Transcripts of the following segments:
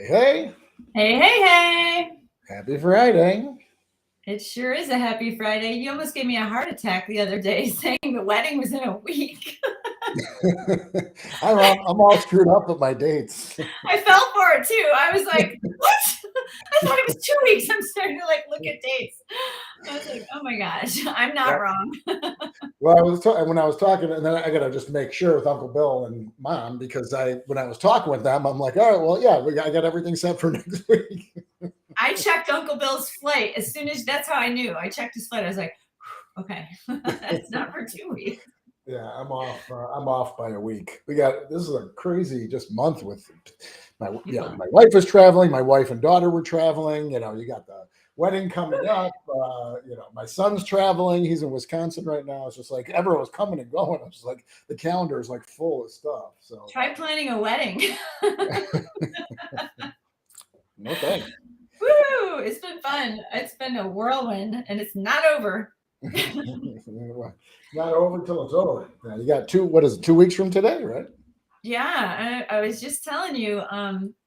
Hey, Hey, hey, hey. happy Friday. It sure is a happy Friday. You almost gave me a heart attack the other day saying the wedding was in a week. I'm all screwed up with my dates. I fell for it too. I was like, what? I thought it was 2 weeks. I'm starting to look at dates. I was like, oh my gosh, I'm not Yeah. wrong. Well, when I was talking, and then I gotta just make sure with Uncle Bill and Mom because when I was talking with them, I'm like, all right, well, yeah, I got everything set for next week. I checked Uncle Bill's flight as soon as that's how I knew. I checked his flight. I was like, okay, it's not for 2 weeks. Yeah, I'm off. I'm off by a week. This is a crazy just month with my wife is traveling. My wife and daughter were traveling. You got the wedding coming up. My son's traveling. He's in Wisconsin right now. It's just like everyone was coming and going. It's just like the calendar is like full of stuff. So Try planning a wedding. no thanks. Woo! It's been fun. It's been a whirlwind, and it's not over. Not over till it's over. Now, you got what is it, 2 weeks from today, right? Yeah, I was just telling you,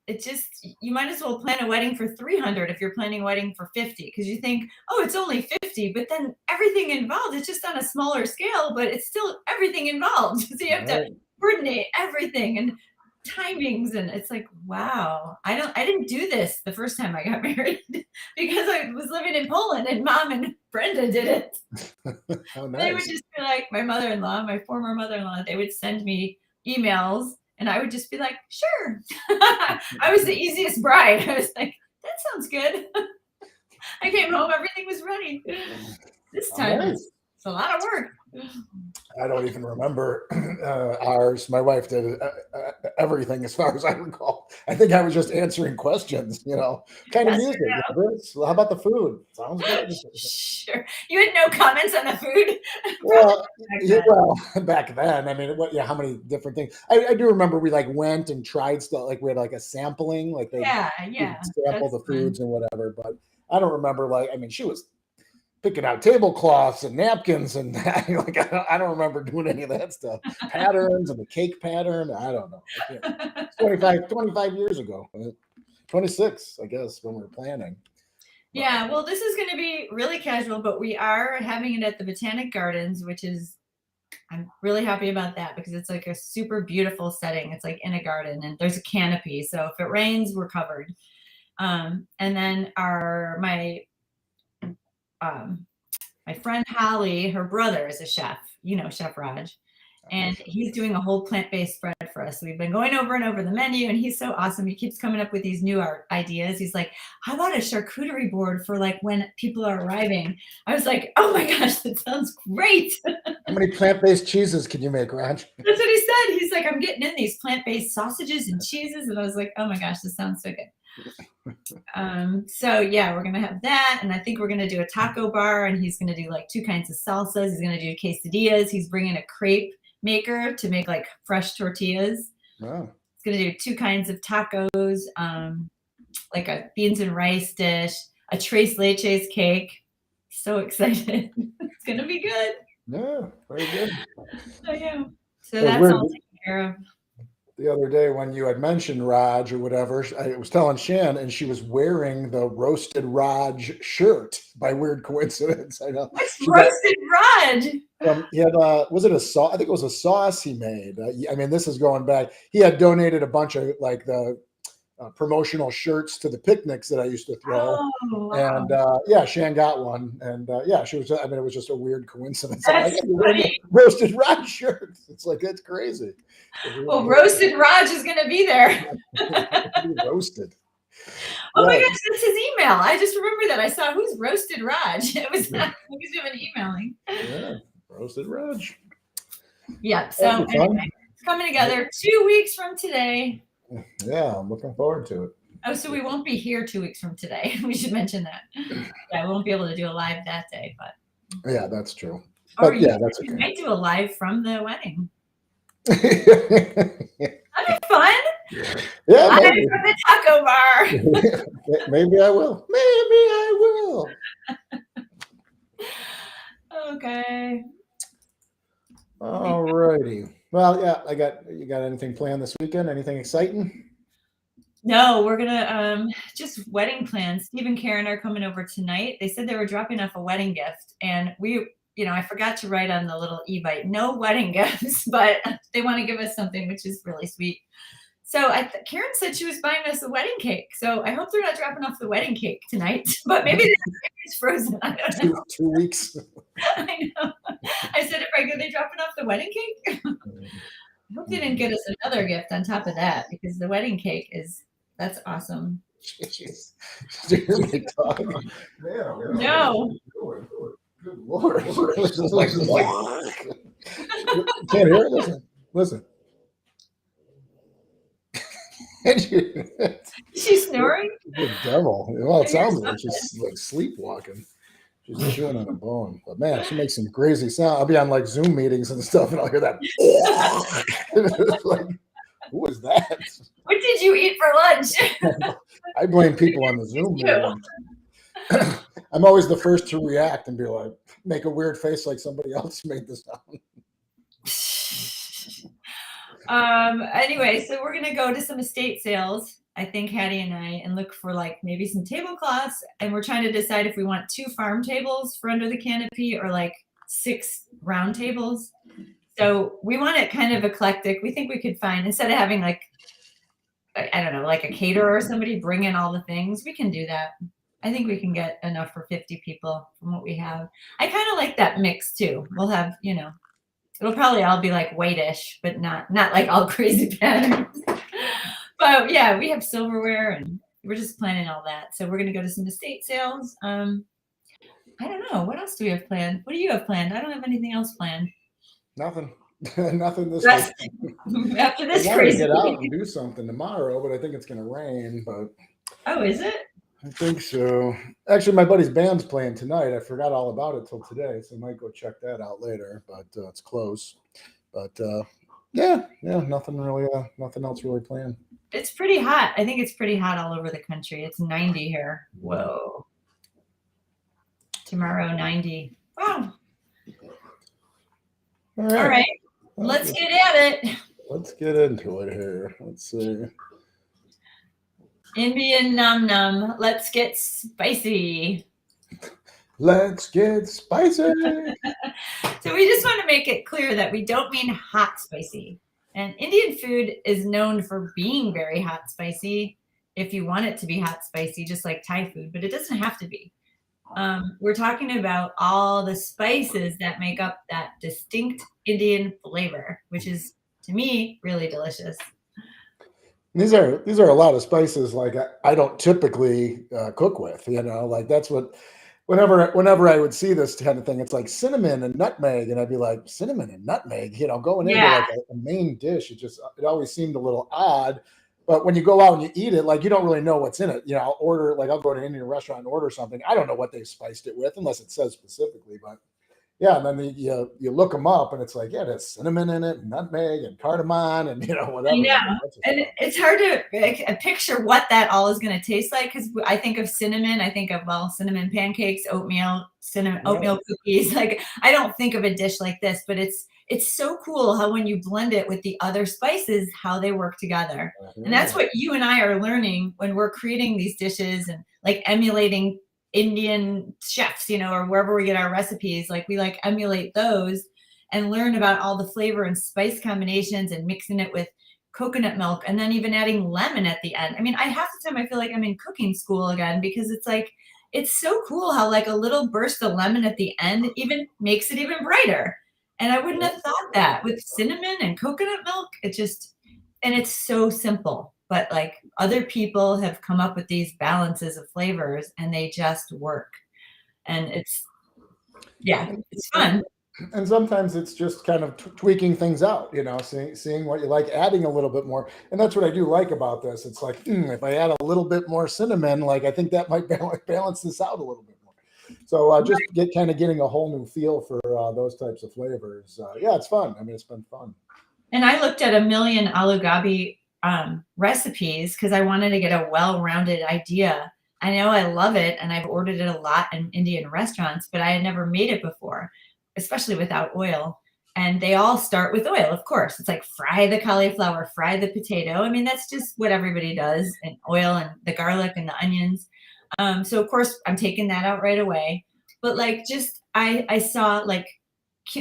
you might as well plan a wedding for 300 if you're planning a wedding for 50, because you think, oh, it's only 50, but then everything involved, it's just on a smaller scale, but it's still everything involved. So you have to coordinate everything and timings, and it's like, wow, I didn't do this the first time I got married because I was living in Poland and Mom and Brenda did it. Oh, nice. They would just be like, my former mother-in-law, they would send me emails and I would just be like, sure. I was the easiest bride. I was like, that sounds good. I came home, everything was ready. This time it's a lot of work. I don't even remember ours. My wife did everything as far as I recall. I think I was just answering questions, kind of music. How about the food? Sounds good. Sure. You had no comments on the food? Well, back then, I mean, how many different things? I do remember we went and tried stuff. Like we had a sampling, they sample the foods and whatever. But I don't remember she was picking out tablecloths and napkins and I don't remember doing any of that stuff. Patterns and the cake pattern. I don't know. 25 years ago. 26, I guess, when we were planning. Yeah, well, this is going to be really casual, but we are having it at the Botanic Gardens, I'm really happy about that because it's a super beautiful setting. It's in a garden and there's a canopy. So if it rains, we're covered. And then my friend Holly, her brother is a chef, Chef Raj, and he's doing a whole plant-based spread for us. So we've been going over and over the menu, and he's so awesome. He keeps coming up with these new ideas. He's like, how about a charcuterie board for when people are arriving? I was like, oh my gosh, that sounds great. How many plant-based cheeses can you make, Raj? That's what he said. He's like, I'm getting in these plant-based sausages and cheeses. And I was like, oh my gosh, this sounds so good. So yeah, we're gonna have that, and I think we're gonna do a taco bar, and he's gonna do 2 kinds of salsas. He's gonna do quesadillas. He's bringing a crepe maker to make fresh tortillas. Wow. He's gonna do 2 kinds of tacos, a beans and rice dish, a tres leches cake. So excited! It's gonna be good. Yeah, very good. So yeah, so that's all taken care of. The other day when you had mentioned Raj or whatever, I was telling Shan, and she was wearing the Roasted Raj shirt by weird coincidence. I know. What's Roasted Raj? He had, was it a sauce? I think it was a sauce he made. I mean, this is going back. He had donated a bunch of the promotional shirts to the picnics that I used to throw. Oh, wow. And Shan got one. And she was, I mean, it was just a weird coincidence. That's funny. Roasted Raj shirts. It's it's crazy. Well, Roasted Raj is going to be there. Roasted. Oh my gosh, that's his email. I just remember that. I saw who's Roasted Raj. It was not because we've been emailing. Yeah, Roasted Raj. Yeah, so anyway, it's coming together 2 weeks from today. Yeah, I'm looking forward to it. Oh, so we won't be here 2 weeks from today. We should mention that. Yeah, we won't be able to do a live that day, but yeah, that's true. Or that's okay. You might do a live from the wedding. That'd be fun. Yeah, live from the taco bar. Maybe I will. Maybe I will. Okay. All righty. Well, yeah, you got anything planned this weekend? Anything exciting? No, we're gonna just wedding plans. Steve and Karen are coming over tonight. They said they were dropping off a wedding gift, and I forgot to write on the little e-bite, no wedding gifts, but they want to give us something, which is really sweet. So Karen said she was buying us a wedding cake. So I hope they're not dropping off the wedding cake tonight, but maybe it's frozen. I don't know. 2 weeks. I know. I said, are they dropping off the wedding cake? I hope they didn't get us another gift on top of that, because the wedding cake that's awesome. Jeez. My dog. No. Good Lord. This is like can't hear it. Listen. She's snoring? Good devil. Well, it sounds like she's like sleepwalking. She's chewing on a bone. But man, she makes some crazy sound. I'll be on like Zoom meetings and stuff, and I'll hear that. Like, who is that? What did you eat for lunch? I blame people on the Zoom meeting. I'm always the first to react and be like, make a weird face like somebody else made the sound. Anyway, so we're gonna go to some estate sales, I think, Hattie and I, and look for like maybe some tablecloths, and we're trying to decide if we want 2 farm tables for under the canopy or like 6 round tables. So we want it kind of eclectic. We think we could find, instead of having like, I don't know, like a caterer or somebody bring in all the things, we can do that. I think we can get enough for 50 people from what we have. I kind of like that mix too. We'll have, it'll probably all be like whitish, but not like all crazy patterns. But yeah, we have silverware and we're just planning all that. So we're going to go to some estate sales. I don't know. What else do we have planned? What do you have planned? I don't have anything else planned. Nothing. Nothing this week. After this I crazy. Get out and do something tomorrow, but I think it's going to rain. But oh, is it? I think so. Actually, my buddy's band's playing tonight. I forgot all about it till today, so I might go check that out later. But it's close. But yeah, nothing really. Nothing else really planned. It's pretty hot. I think it's pretty hot all over the country. It's 90 here. Whoa. Tomorrow, 90. Wow. All right. Let's get at it. Let's get into it here. Let's see. Indian num num. Let's get spicy. Let's get spicy. So we just want to make it clear that we don't mean hot spicy. And Indian food is known for being very hot spicy if you want it to be hot spicy, just like Thai food, but it doesn't have to be. We're talking about all the spices that make up that distinct Indian flavor, which is, to me, really delicious. These are a lot of spices like I don't typically cook with, like that's what, whenever I would see this kind of thing, it's like cinnamon and nutmeg, and I'd be like, cinnamon and nutmeg, going into like a main dish. It always seemed a little odd. But when you go out and you eat it, like you don't really know what's in it. I'll go to an Indian restaurant and order something. I don't know what they've spiced it with unless it says specifically. But yeah, and then you look them up and it's like, yeah, there's cinnamon in it, and nutmeg and cardamom and whatever. Yeah, and it's hard to picture what that all is going to taste like, because I think of cinnamon. I think of cinnamon pancakes, oatmeal cookies. Like I don't think of a dish like this, but it's so cool how when you blend it with the other spices, how they work together. And that's what you and I are learning when we're creating these dishes and like emulating Indian chefs, or wherever we get our recipes. Like we like emulate those and learn about all the flavor and spice combinations and mixing it with coconut milk and then even adding lemon at the end. I mean, half the time I feel like I'm in cooking school again, because it's like, it's so cool how like a little burst of lemon at the end even makes it even brighter. And I wouldn't have thought that with cinnamon and coconut milk. And it's so simple, but like other people have come up with these balances of flavors and they just work. And it's fun. And sometimes it's just kind of tweaking things out, seeing what you like, adding a little bit more. And that's what I do like about this. It's like, if I add a little bit more cinnamon, like I think that might balance this out a little bit more. So just getting a whole new feel for those types of flavors. It's fun. I mean, it's been fun. And I looked at a million aloo gobi recipes because I wanted to get a well-rounded idea. I know I love it, and I've ordered it a lot in Indian restaurants, but I had never made it before, especially without oil. And they all start with oil, of course. It's like fry the cauliflower, fry the potato. I mean, that's just what everybody does, and oil and the garlic and the onions. So of course I'm taking that out right away. But like, just, I saw, like,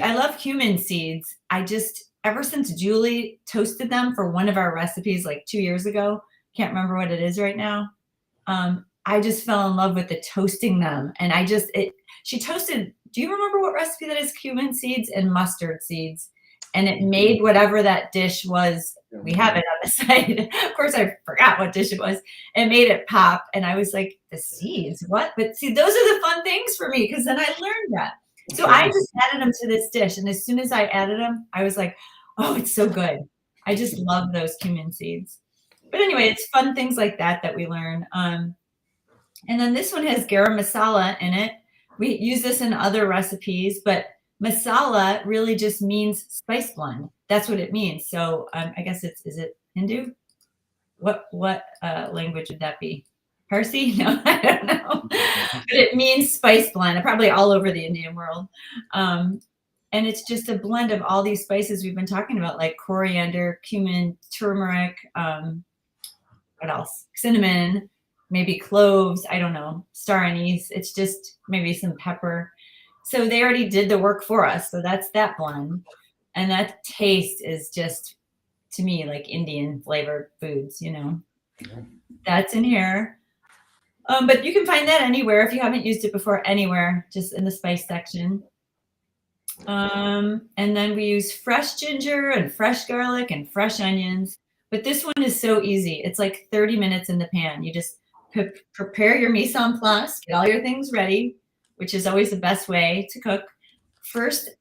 I love cumin seeds. I just, ever since Julie toasted them for one of our recipes like 2 years ago, can't remember what it is right now. I just fell in love with the toasting them. And she toasted, do you remember what recipe that is? Cumin seeds and mustard seeds. And it made whatever that dish was. We have it on the side. Of course, I forgot what dish it was. It made it pop. And I was like, the seeds, what? But see, those are the fun things for me, because then I learned that. So I just added them to this dish. And as soon as I added them, I was like, oh, it's so good. I just love those cumin seeds. But anyway, it's fun things like that that we learn. And then this one has garam masala in it. We use this in other recipes, but masala really just means spice blend. That's what it means. So I guess is it Hindu? What language would that be? Parsi? No, I don't know. But it means spice blend, probably all over the Indian world. And it's just a blend of all these spices we've been talking about, like coriander, cumin, turmeric, what else? Cinnamon, maybe cloves, I don't know, star anise. It's just maybe some pepper. So they already did the work for us. So that's that blend. And that taste is just, to me, like Indian flavored foods, you know. Yeah. That's in here. But you can find that anywhere if you haven't used it before, anywhere, just in the spice section. And then we use fresh ginger and fresh garlic and fresh onions. But this one is so easy. It's like 30 minutes in the pan. You just prepare your mise en place, get all your things ready, which is always the best way to cook. First,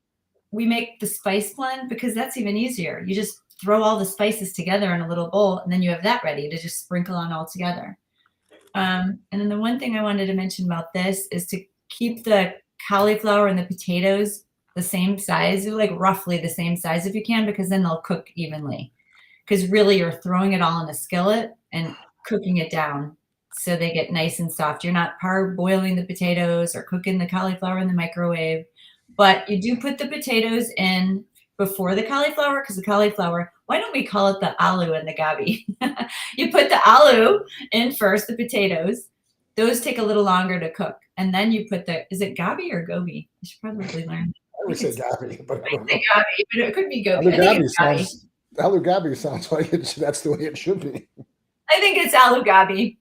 we make the spice blend, because that's even easier. You just throw all the spices together in a little bowl, and then you have that ready to just sprinkle on all together. And then the one thing I wanted to mention about this is to keep the cauliflower and the potatoes the same size, like roughly the same size if you can, because then they'll cook evenly. Because really you're throwing it all in a skillet and cooking it down so they get nice and soft. You're not parboiling the potatoes or cooking the cauliflower in the microwave, but you do put the potatoes in before the cauliflower, because the cauliflower, why don't we call it the aloo and the gabi? You put the aloo in first, the potatoes. Those take a little longer to cook. And then you put is it gabi or gobi? I should probably learn. I would say gabi, but I don't know. Gabi, but it could be gobi. I think it's gabi. Aloo gabi sounds like that's the way it should be. I think it's aloo gabi.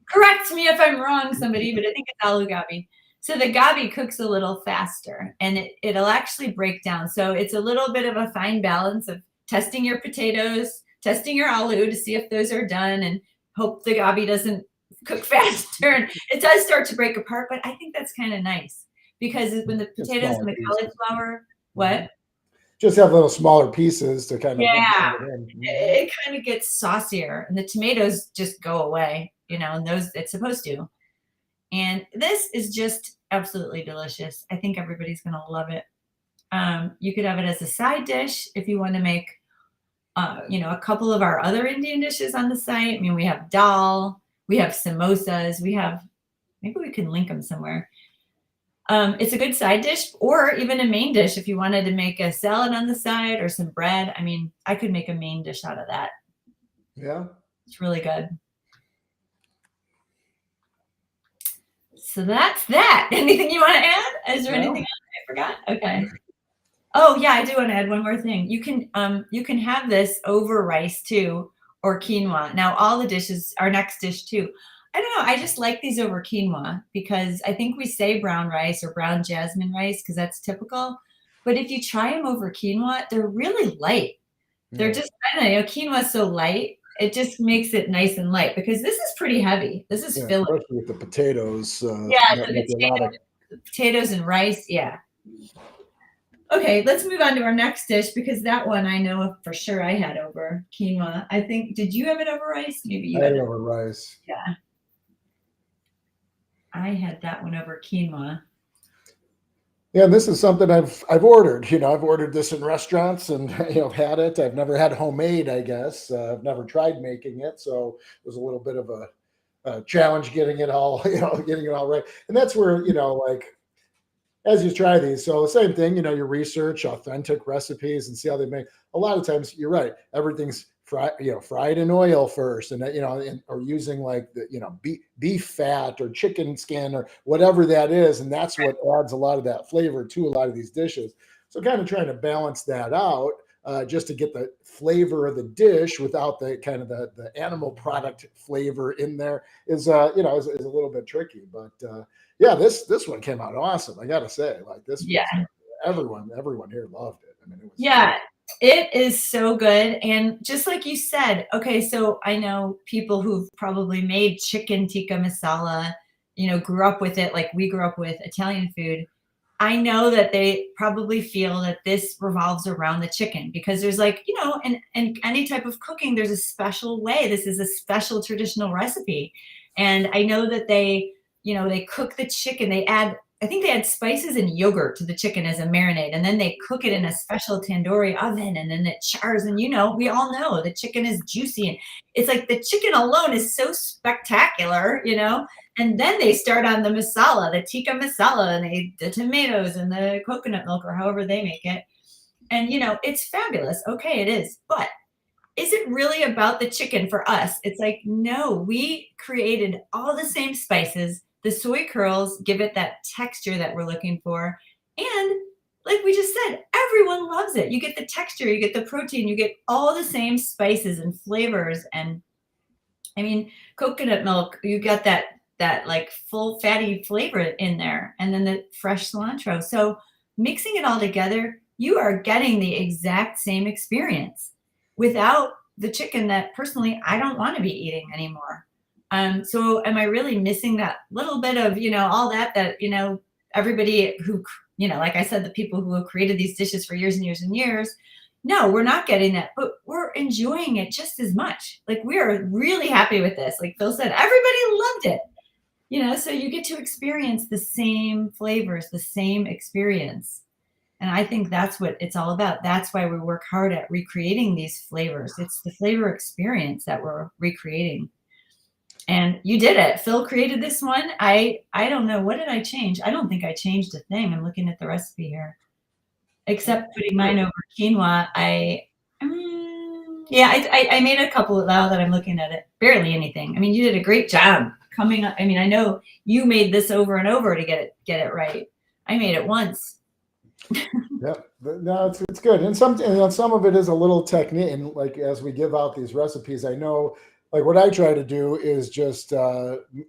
Correct me if I'm wrong, somebody, but I think it's aloo gabi. So the gabi cooks a little faster, and it'll actually break down. So it's a little bit of a fine balance of testing your potatoes, testing your aloo to see if those are done, and hope the gabi doesn't cook faster. And it does start to break apart, but I think that's kind of nice, because when the potatoes and the cauliflower, what? Just have little smaller pieces to kind of, it kind of gets saucier, and the tomatoes just go away, you know, and those it's supposed to. And this is just absolutely delicious. I think everybody's going to love it. You could have it as a side dish if you want to make, you know, a couple of our other Indian dishes on the site. I mean, we have dal, we have samosas, we have, maybe we can link them somewhere. It's a good side dish, or even a main dish if you wanted to make a salad on the side or some bread. I mean, I could make a main dish out of that. Yeah. It's really good. So that's that. Anything you want to add? Is there anything else I forgot? Okay. Oh yeah, I do want to add one more thing. You can have this over rice too, or quinoa. Now all the dishes, our next dish too. I don't know. I just like these over quinoa, because I think we say brown rice or brown jasmine rice because that's typical. But if you try them over quinoa, they're really light. They're just, I don't know, quinoa is so light. It just makes it nice and light, because this is pretty heavy. This is filling. Especially with the potatoes. The potatoes and rice. Yeah. Okay, let's move on to our next dish, because that one I know for sure I had over quinoa. I think, did you have it over rice? Maybe you had it over rice. Yeah. I had that one over quinoa. Yeah, and this is something I've ordered. You know, I've ordered this in restaurants and had it. I've never had homemade, I guess. I've never tried making it, so it was a little bit of a challenge getting it all, getting it all right. And that's where, like as you try these. So same thing, you research authentic recipes and see how they make. A lot of times, you're right. Everything's fried in oil first, and or using like the beef fat or chicken skin or whatever that is, and that's what adds a lot of that flavor to a lot of these dishes. So kind of trying to balance that out. Just to get the flavor of the dish without the kind of the animal product flavor in there is is a little bit tricky. But yeah, this one came out awesome. I gotta say, like this. Yeah. Everyone here loved it. I mean, it was. Yeah. It is so good. And just like you said, okay, so I know people who've probably made chicken tikka masala, grew up with it like we grew up with Italian food. I know that they probably feel that this revolves around the chicken because there's like, in any type of cooking, there's a special way. This is a special traditional recipe. And I know that they cook the chicken. I think they add spices and yogurt to the chicken as a marinade, and then they cook it in a special tandoori oven, and then it chars. And we all know the chicken is juicy, and it's like the chicken alone is so spectacular, And then they start on the masala, the tikka masala, and the tomatoes and the coconut milk or however they make it. And it's fabulous. Okay, it is. But is it really about the chicken for us? It's like, no, we created all the same spices. The soy curls give it that texture that we're looking for. And like we just said, everyone loves it. You get the texture, you get the protein, you get all the same spices and flavors. And I mean, coconut milk, you got that like full fatty flavor in there, and then the fresh cilantro. So mixing it all together, you are getting the exact same experience without the chicken that personally I don't want to be eating anymore. So am I really missing that little bit of, all that, everybody who, like I said, the people who have created these dishes for years and years and years, no, we're not getting that, but we're enjoying it just as much. Like we are really happy with this. Like Phill said, everybody loved it. So you get to experience the same flavors, the same experience. And I think that's what it's all about. That's why we work hard at recreating these flavors. It's the flavor experience that we're recreating. And you did it. Phill created this one. I don't know. What did I change? I don't think I changed a thing. I'm looking at the recipe here. Except putting mine over quinoa. I made a couple now that I'm looking at it. Barely anything. I mean, you did a great job coming up. I mean, I know you made this over and over to get it right. I made it once. Yeah, no, it's good. And some of it is a little technique. And like, as we give out these recipes, I know, like what I try to do is just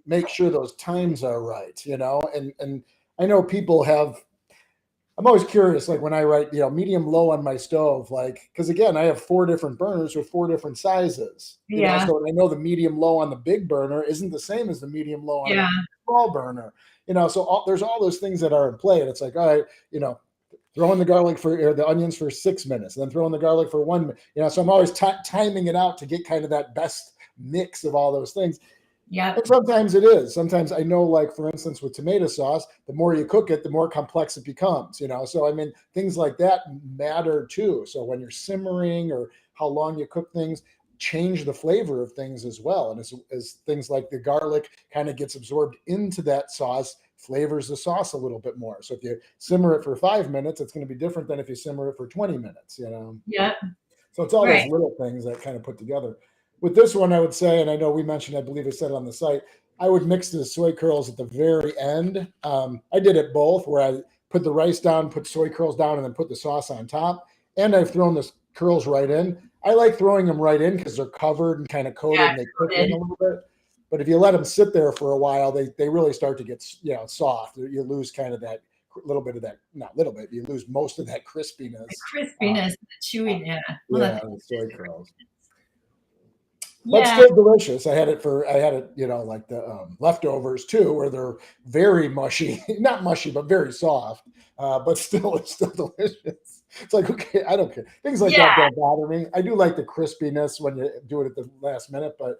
make sure those times are right, and I know people I'm always curious, like when I write, medium low on my stove, like, because again, I have 4 different burners with 4 different sizes. So I know the medium low on the big burner isn't the same as the medium low on the small burner. So there's all those things that are in play, and it's like, all right, throw in the garlic or the onions for 6 minutes, and then throw in the garlic for 1 minute. So I'm always timing it out to get kind of that best mix of all those things. Yeah. And sometimes it is. Sometimes I know, like, for instance, with tomato sauce, the more you cook it, the more complex it becomes, So, I mean, things like that matter too. So when you're simmering or how long you cook things, change the flavor of things as well. And as things like the garlic kind of gets absorbed into that sauce, flavors the sauce a little bit more. So if you simmer it for 5 minutes, it's going to be different than if you simmer it for 20 minutes, Yeah. So it's all those little things that kind of put together. With this one, I would say, and I know we mentioned, I believe I said it on the site, I would mix the soy curls at the very end. I did it both, where I put the rice down, put soy curls down, and then put the sauce on top. And I've thrown the curls right in. I like throwing them right in because they're covered and kind of coated, and they cook in a little bit. But if you let them sit there for a while, they really start to get soft. You lose kind of that little bit of that, not little bit, you lose most of that crispiness. The crispiness, the chewy, the soy curls. But still delicious. I had it, like the leftovers too, where they're very mushy, not mushy, but very soft. But it's still delicious. It's like, okay, I don't care. Things like that don't bother me. I do like the crispiness when you do it at the last minute, but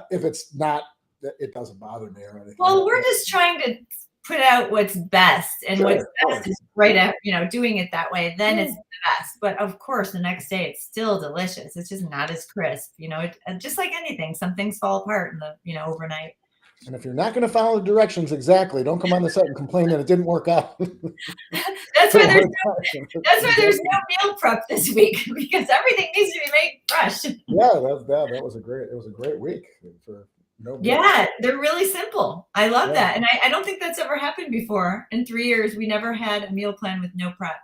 if it's not, it doesn't bother me or anything. Well, we're just trying to put out what's best, and what's best is right at doing it that way. Then it's the best. But of course, the next day it's still delicious. It's just not as crisp. Just like anything, some things fall apart in the overnight. And if you're not going to follow the directions exactly, don't come on the set and complain that it didn't work out. That's why there's no meal prep this week, because everything needs to be made fresh. Yeah, that was a great week for no meal. Yeah, they're really simple. I love that. And I don't think that's ever happened before. In 3 years, we never had a meal plan with no prep.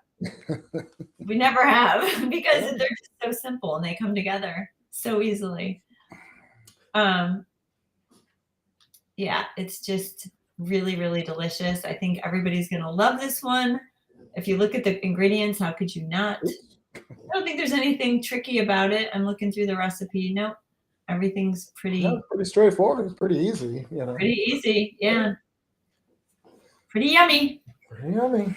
We never have, because they're just so simple and they come together so easily. Yeah, it's just really, really delicious. I think everybody's going to love this one. If you look at the ingredients, how could you not? I don't think there's anything tricky about it. I'm looking through the recipe. Nope. Everything's pretty straightforward. It's pretty easy, you know. Pretty easy, yeah. Pretty yummy. Pretty yummy.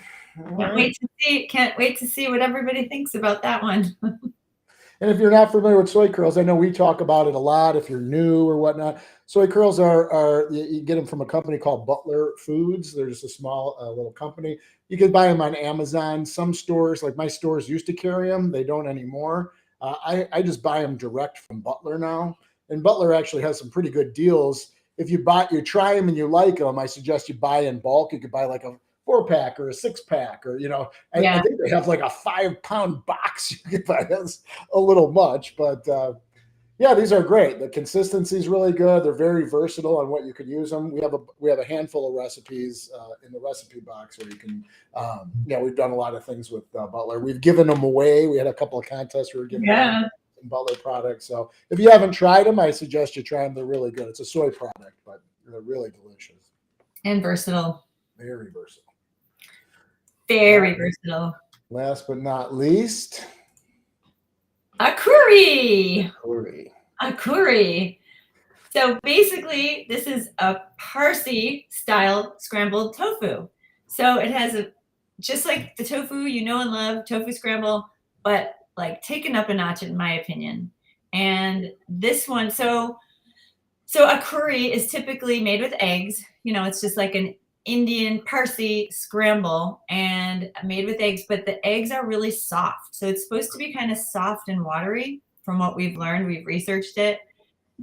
Can't wait to see what everybody thinks about that one. And if you're not familiar with soy curls, I know we talk about it a lot if you're new or whatnot. Soy curls are you get them from a company called Butler Foods. They're just a small little company. You can buy them on Amazon. Some stores, like my stores, used to carry them. They don't anymore. I just buy them direct from Butler now. And Butler actually has some pretty good deals. If you try them and you like them, I suggest you buy in bulk. You could buy like a 4-pack or a 6-pack, or I think they have like a 5-pound box you can buy. That's a little much, but yeah, these are great. The consistency is really good. They're very versatile on what you could use them. We have a handful of recipes in the recipe box where you can. We've done a lot of things with Butler. We've given them away. We had a couple of contests we were giving away Butler products. So if you haven't tried them, I suggest you try them. They're really good. It's a soy product, but they're really delicious and versatile. Very versatile. Very versatile. Last but not least, a curry. A curry. So basically, this is a Parsi style scrambled tofu. So it has just like the tofu you know and love, tofu scramble, but like taken up a notch in my opinion. And this one, so a curry is typically made with eggs. It's just like an Indian Parsi scramble and made with eggs, but the eggs are really soft. So it's supposed to be kind of soft and watery from what we've learned. We've researched it.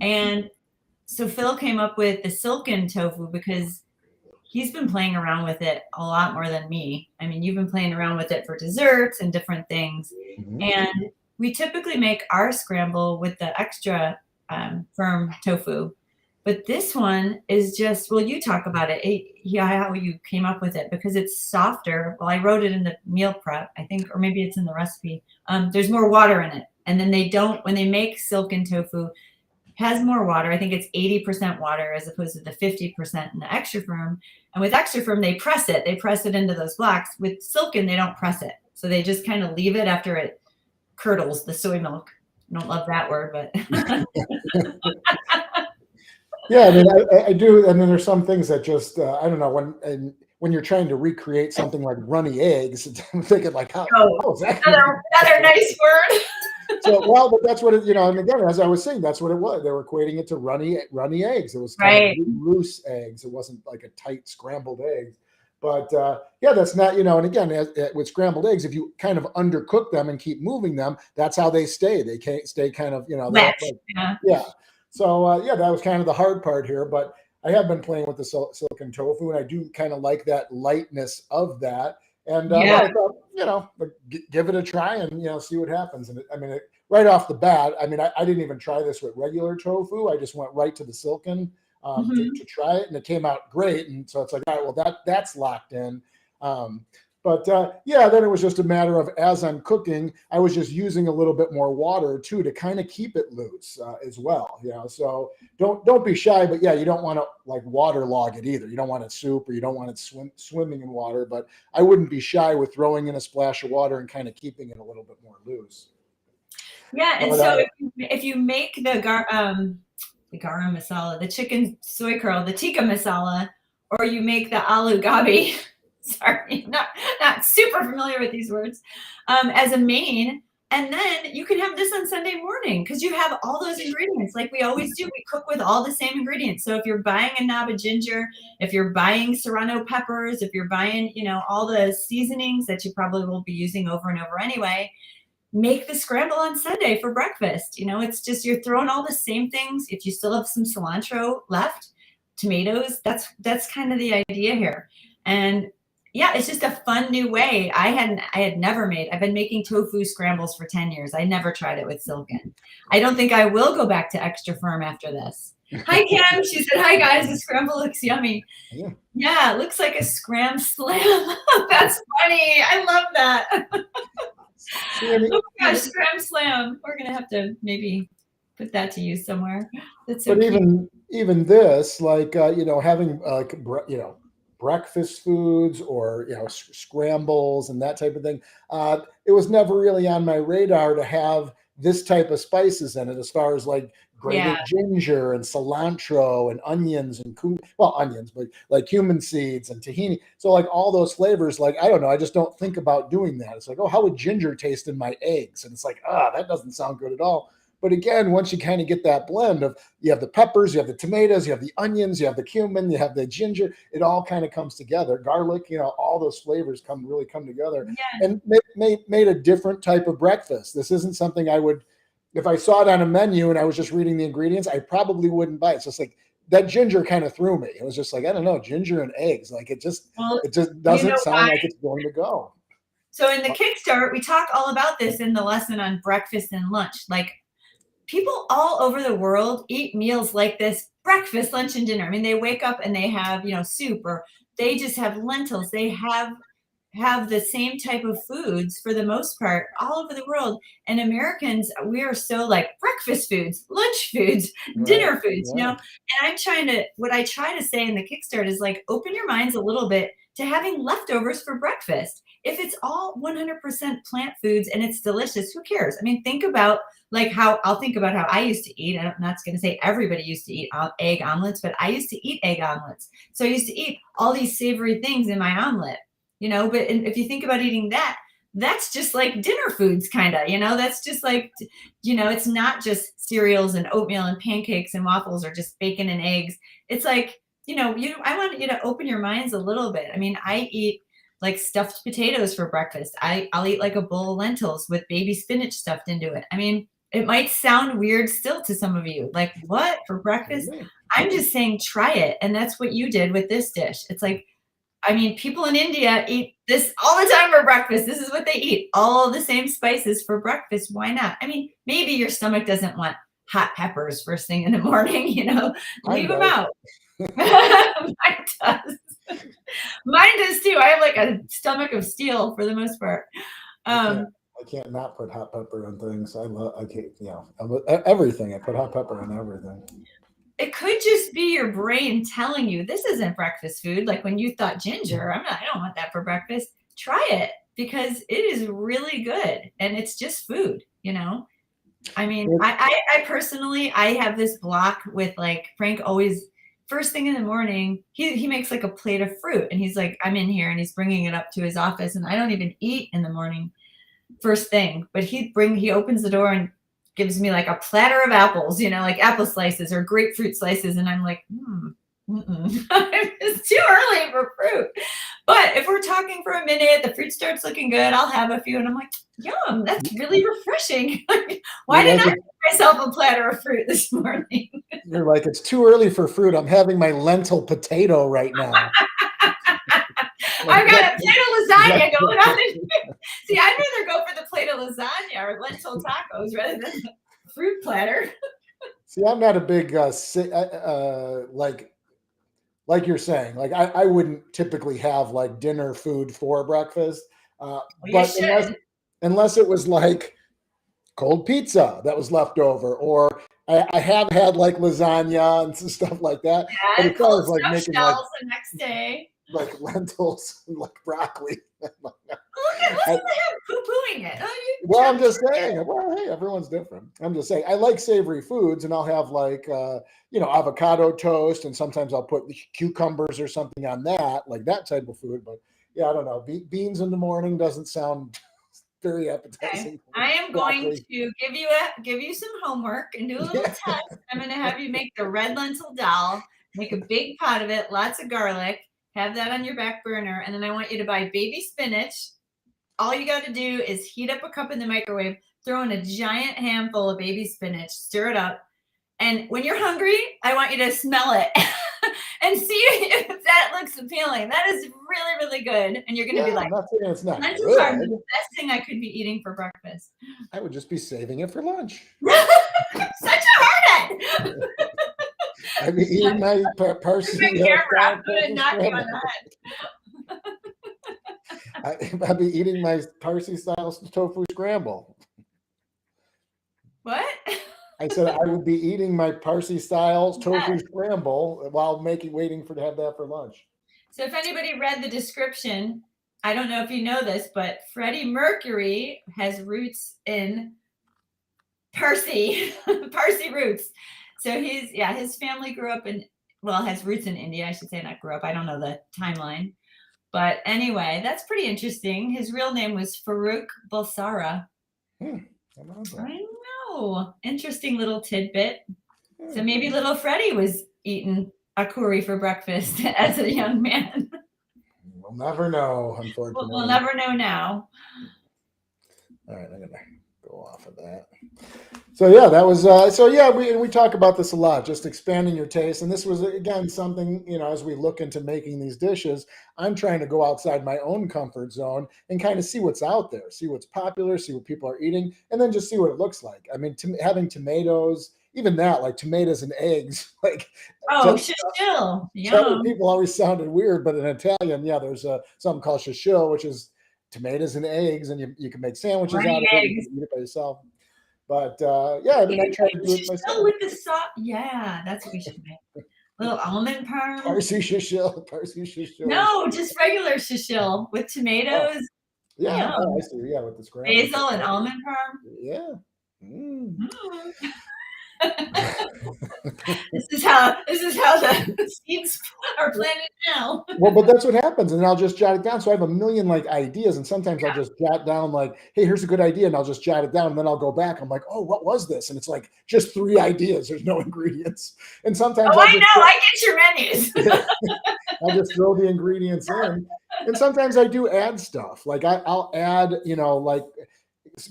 And so Phil came up with the silken tofu because he's been playing around with it a lot more than me. I mean, you've been playing around with it for desserts and different things. Mm-hmm. And we typically make our scramble with the extra firm tofu. But this one is just, well, you talk about it, how you came up with it, because it's softer. Well, I wrote it in the meal prep, I think, or maybe it's in the recipe. There's more water in it. And then when they make silken tofu, has more water. I think it's 80% water as opposed to the 50% in the extra firm. And with extra firm, they press it. They press it into those blocks. With silken, they don't press it. So they just kind of leave it after it curdles the soy milk. I don't love that word, but... Yeah, I mean, I do. And then there's some things that just, I don't know, when you're trying to recreate something like runny eggs, I'm thinking like, how is that? Another nice word. But that's what it, and again, as I was saying, that's what it was. They were equating it to runny eggs. It was kind of loose eggs. It wasn't like a tight scrambled egg. But that's not, and again, with scrambled eggs, if you kind of undercook them and keep moving them, that's how they stay. They can't stay kind of, yeah. So, that was kind of the hard part here, but I have been playing with the silken tofu, and I do kind of like that lightness of that. And I thought, give it a try and, see what happens. And right off the bat, I didn't even try this with regular tofu. I just went right to the silken to try it, and it came out great. And so it's like, all right, well, that's locked in. Then it was just a matter of, as I'm cooking, I was just using a little bit more water too to kind of keep it loose as well. So don't be shy, but you don't want to like waterlog it either. You don't want it soup, or you don't want it swimming in water. But I wouldn't be shy with throwing in a splash of water and kind of keeping it a little bit more loose. Yeah, and so if you make the garam masala, the chicken soy curl, the tikka masala, or you make the aloo gobi. Sorry, not super familiar with these words, as a main. And then you can have this on Sunday morning because you have all those ingredients like we always do. We cook with all the same ingredients. So if you're buying a knob of ginger, if you're buying serrano peppers, if you're buying, all the seasonings that you probably will be using over and over anyway, make the scramble on Sunday for breakfast. It's just, you're throwing all the same things. If you still have some cilantro left, tomatoes. That's kind of the idea here. And yeah, it's just a fun new way. I had never made. I've been making tofu scrambles for 10 years. I never tried it with silken. I don't think I will go back to extra firm after this. Hi, Kim. She said, hi, guys. The scramble looks yummy. Yeah, it looks like a scram slam. That's funny. I love that. Oh my gosh, scram slam. We're going to have to maybe put that to use somewhere. That's so but cute. even this, like, having breakfast foods or, scrambles and that type of thing. It was never really on my radar to have this type of spices in it, as far as like grated ginger and cilantro and onions and onions, but like cumin seeds and tahini. So like all those flavors, like, I don't know, I just don't think about doing that. It's like, oh, how would ginger taste in my eggs? And it's like, that doesn't sound good at all. But again, once you kind of get that blend of, you have the peppers, you have the tomatoes, you have the onions, you have the cumin, you have the ginger, it all kind of comes together. Garlic, all those flavors come together, and made a different type of breakfast. This isn't something I would, if I saw it on a menu and I was just reading the ingredients, I probably wouldn't buy it. It's just like that ginger kind of threw me. It was just like, I don't know, ginger and eggs. Like it just doesn't sound like it's going to go. So in the Kickstart, we talk all about this in the lesson on breakfast and lunch. Like, people all over the world eat meals like this: breakfast, lunch, and dinner. I mean, they wake up and they have, soup, or they just have lentils. They have the same type of foods for the most part all over the world. And Americans, we are so like breakfast foods, lunch foods, dinner foods, And what I try to say in the Kickstart is like, open your minds a little bit to having leftovers for breakfast. If it's all 100% plant foods and it's delicious, who cares? I mean, think about I'll think about how I used to eat. I'm not going to say everybody used to eat egg omelets, but I used to eat egg omelets. So I used to eat all these savory things in my omelet, but if you think about eating that, that's just like dinner foods, kind of, that's just like, it's not just cereals and oatmeal and pancakes and waffles or just bacon and eggs. It's like, I want you to open your minds a little bit. I mean, I eat like stuffed potatoes for breakfast. I'll eat like a bowl of lentils with baby spinach stuffed into it. I mean, it might sound weird still to some of you, like, what, for breakfast? I'm just saying, try it. And that's what you did with this dish. It's like, I mean, people in India eat this all the time for breakfast. This is what they eat, all the same spices for breakfast. Why not? I mean, maybe your stomach doesn't want hot peppers first thing in the morning, leave them out. Mine does. Mine does too. I have like a stomach of steel for the most part. I can't not put hot pepper on things. Everything. I put hot pepper on everything. It could just be your brain telling you this isn't breakfast food. Like when you thought ginger, I don't want that for breakfast. Try it, because it is really good and it's just food, I mean, I personally, I have this block with like Frank always first thing in the morning, he makes like a plate of fruit and he's like, I'm in here, and he's bringing it up to his office, and I don't even eat in the morning first thing, but he opens the door and gives me like a platter of apples, like apple slices or grapefruit slices. And I'm like, it's too early for fruit. But if we're talking for a minute, the fruit starts looking good, I'll have a few. And I'm like, yum, that's really refreshing. Why didn't I make myself a platter of fruit this morning? You're like, it's too early for fruit. I'm having my lentil potato right now. I've got a plate of lasagna going on. See, I'd rather go for the plate of lasagna or lentil tacos rather than the fruit platter. See, I'm not a big like you're saying. Like I wouldn't typically have like dinner food for breakfast, but unless it was like cold pizza that was left over, or I have had like lasagna and some stuff like that. Yeah, but it's always like making like the next day, like lentils and like broccoli. Look at him poo-pooing it. Well, I'm just saying. Well, hey, everyone's different. I'm just saying. I like savory foods, and I'll have like avocado toast, and sometimes I'll put cucumbers or something on that, like that type of food. But yeah, I don't know. Beans in the morning doesn't sound very appetizing. Okay. I am going to give you some homework and do a little test. I'm going to have you make the red lentil dal. Make a big pot of it, lots of garlic. Have that on your back burner, and then I want you to buy baby spinach. All you got to do is heat up a cup in the microwave, throw in a giant handful of baby spinach, stir it up, and when you're hungry, I want you to smell it. and see if that looks appealing. That is really, really good. And you're going to be like, I'm not saying it's not lentils good. are the best thing I could be eating for breakfast. I would just be saving it for lunch. Such a hardhead. I'd be eating my parsley. I'd be eating my parsley style tofu scramble. What? I said I would be eating my parsley style tofu scramble while waiting to have that for lunch. So if anybody read the description, I don't know if you know this, but Freddie Mercury has roots in Parsi roots. So his family grew up has roots in India. I should say not grew up. I don't know the timeline. But anyway, that's pretty interesting. His real name was Farooq Bulsara. I know. Interesting little tidbit. So maybe little Freddie was eating a curry for breakfast as a young man. We'll never know, unfortunately. We'll never know now. All right, I'm going to go off of that. So yeah, that was we talk about this a lot, just expanding your taste. And this was again something, as we look into making these dishes, I'm trying to go outside my own comfort zone and kind of see what's out there, see what's popular, see what people are eating, and then just see what it looks like. I mean, having tomatoes, even that, like tomatoes and eggs, like shishil. Some people always sounded weird, but in Italian, there's something called shishil, which is tomatoes and eggs, and you can make sandwiches out of it. You can eat it by yourself. But I try to do it myself. With the sauce. Yeah, that's what we should make. Little almond parm. Parsi shishil. No, just regular shishil with tomatoes. Yeah, I see. Yeah, with the scramble. Basil and almond parm. Yeah. This is how the seeds are planted now. Well, but that's what happens, and I'll just jot it down. So I have a million ideas, and sometimes I'll just jot down hey, here's a good idea, and I'll just jot it down, and then I'll go back. I'm like, oh, what was this? And it's just 3 ideas. There's no ingredients, and sometimes I get your menus. I'll just throw the ingredients in, and sometimes I do add stuff. I'll add,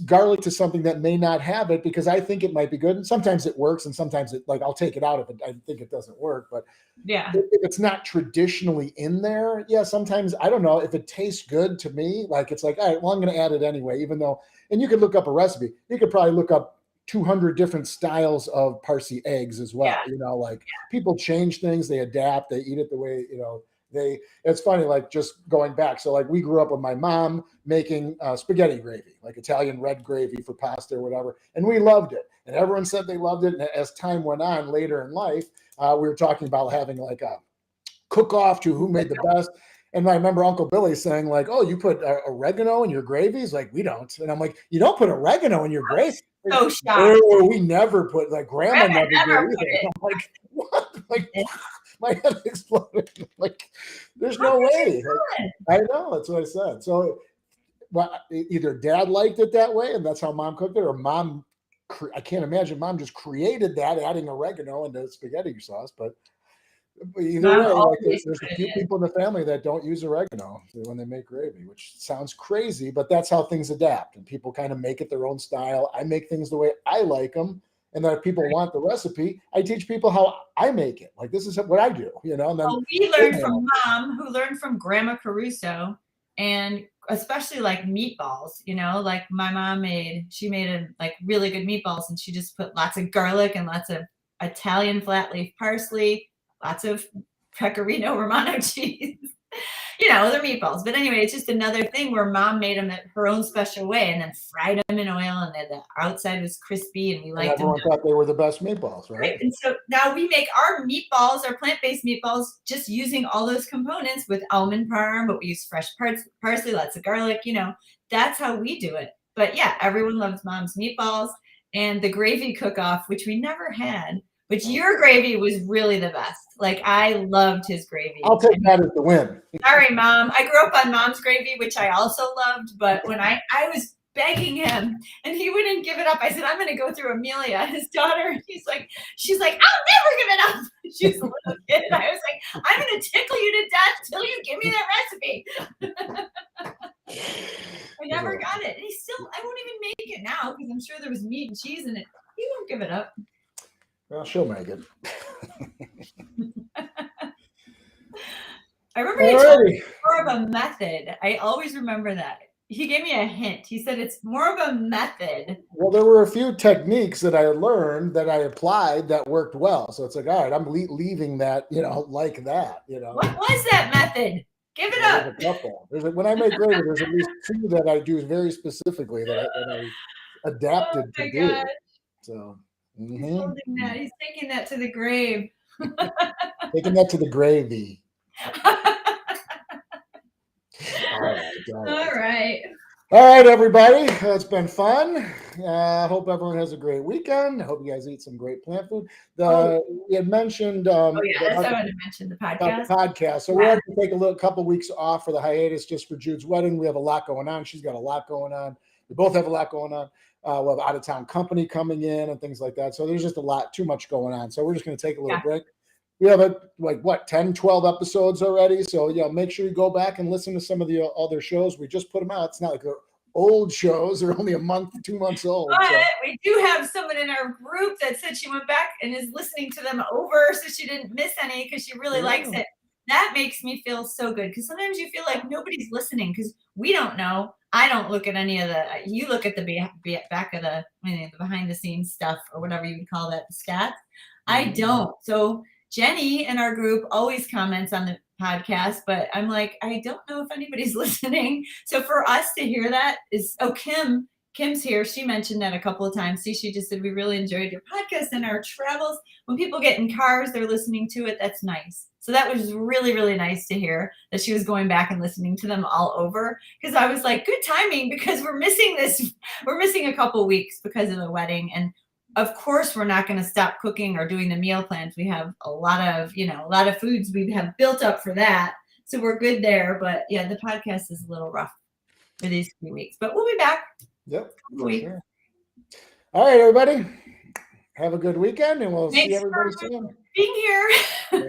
garlic to something that may not have it because I think it might be good. And sometimes it works, and sometimes I'll take it out if I think it doesn't work. But if it's not traditionally in there, sometimes I don't know if it tastes good to me. It's all right, well, I'm going to add it anyway, even though. And you could look up a recipe. You could probably look up 200 different styles of Parsi eggs as well. People change things, they adapt, they eat it the way it's funny, just going back. So we grew up with my mom making spaghetti gravy, Italian red gravy for pasta or whatever. And we loved it. And everyone said they loved it. And as time went on later in life, we were talking about having a cook-off to who made the best. And I remember Uncle Billy saying oh, you put oregano in your gravies? We don't. And I'm like, you don't put oregano in your gravy? So shocked. Oh, we never put, grandma never did either. I'm like, what? My head exploded. There's no way. I know, that's what I said. So either dad liked it that way, and that's how mom cooked it, or mom, I can't imagine mom just created that, adding oregano into spaghetti sauce. But either way, there's a few people in the family that don't use oregano when they make gravy, which sounds crazy, but that's how things adapt, and people kind of make it their own style. I make things the way I like them. And then if people want the recipe, I teach people how I make it. This is what I do, And then we learned from mom, who learned from Grandma Caruso, and especially meatballs. My mom made really good meatballs, and she just put lots of garlic and lots of Italian flat leaf parsley, lots of pecorino romano cheese. They're meatballs. But anyway, it's just another thing where mom made them her own special way and then fried them in oil, and the outside was crispy, and we liked them. Everyone thought they were the best meatballs, right? And so now we make our meatballs, our plant-based meatballs, just using all those components with almond parm, but we use fresh parsley, lots of garlic. That's how we do it. But everyone loves mom's meatballs, and the gravy cook-off, which we never had. But your gravy was really the best. I loved his gravy. I'll take that as the win. Sorry, Mom. I grew up on Mom's gravy, which I also loved. But when I was begging him, and he wouldn't give it up, I said, I'm going to go through Amelia, his daughter. She's like, I'll never give it up. She was a little kid. I was like, I'm going to tickle you to death till you give me that recipe. I never got it. And I won't even make it now because I'm sure there was meat and cheese in it. He won't give it up. Well, she'll make it. I remember he told me more of a method. I always remember that. He gave me a hint. He said it's more of a method. Well, there were a few techniques that I learned that I applied that worked well. So it's like, all right, I'm leaving that, like that, What was that method? Give it up. There's a couple. When I make gravy, there's at least 2 that I do very specifically that I adapted to do. Gosh. So he's holding that. He's taking that to the grave. Taking that to the gravy. All right, everybody. It's been fun. Hope everyone has a great weekend. I hope you guys eat some great plant food. We had mentioned. That's what I wanted to mention, the podcast. The podcast. So we're going to take a couple weeks off for the hiatus just for Jude's wedding. We have a lot going on. She's got a lot going on. We both have a lot going on. We have out-of-town company coming in and things like that. So there's just too much going on. So we're just going to take a little break. We have 10, 12 episodes already. So make sure you go back and listen to some of the other shows. We just put them out. It's not like they're old shows. They're only a month, 2 months old. But we do have someone in our group that said she went back and is listening to them over so she didn't miss any because she really likes it. That makes me feel so good because sometimes you feel like nobody's listening because we don't know. I don't look at any of you look at the back of the behind the scenes stuff or whatever you would call that, the stats. I don't. So Jenny in our group always comments on the podcast, but I'm like, I don't know if anybody's listening. So for us to hear that is, Kim's here. She mentioned that a couple of times. See, she just said, we really enjoyed your podcast and our travels. When people get in cars, they're listening to it. That's nice. So that was really, really nice to hear that she was going back and listening to them all over. Because I was like, good timing because we're missing this. We're missing a couple of weeks because of the wedding. And of course, we're not going to stop cooking or doing the meal plans. We have a lot of foods we have built up for that. So we're good there. But yeah, the podcast is a little rough for these few weeks. But we'll be back. Yep. Sure. All right, everybody. Have a good weekend, and we'll see everybody soon. Being here.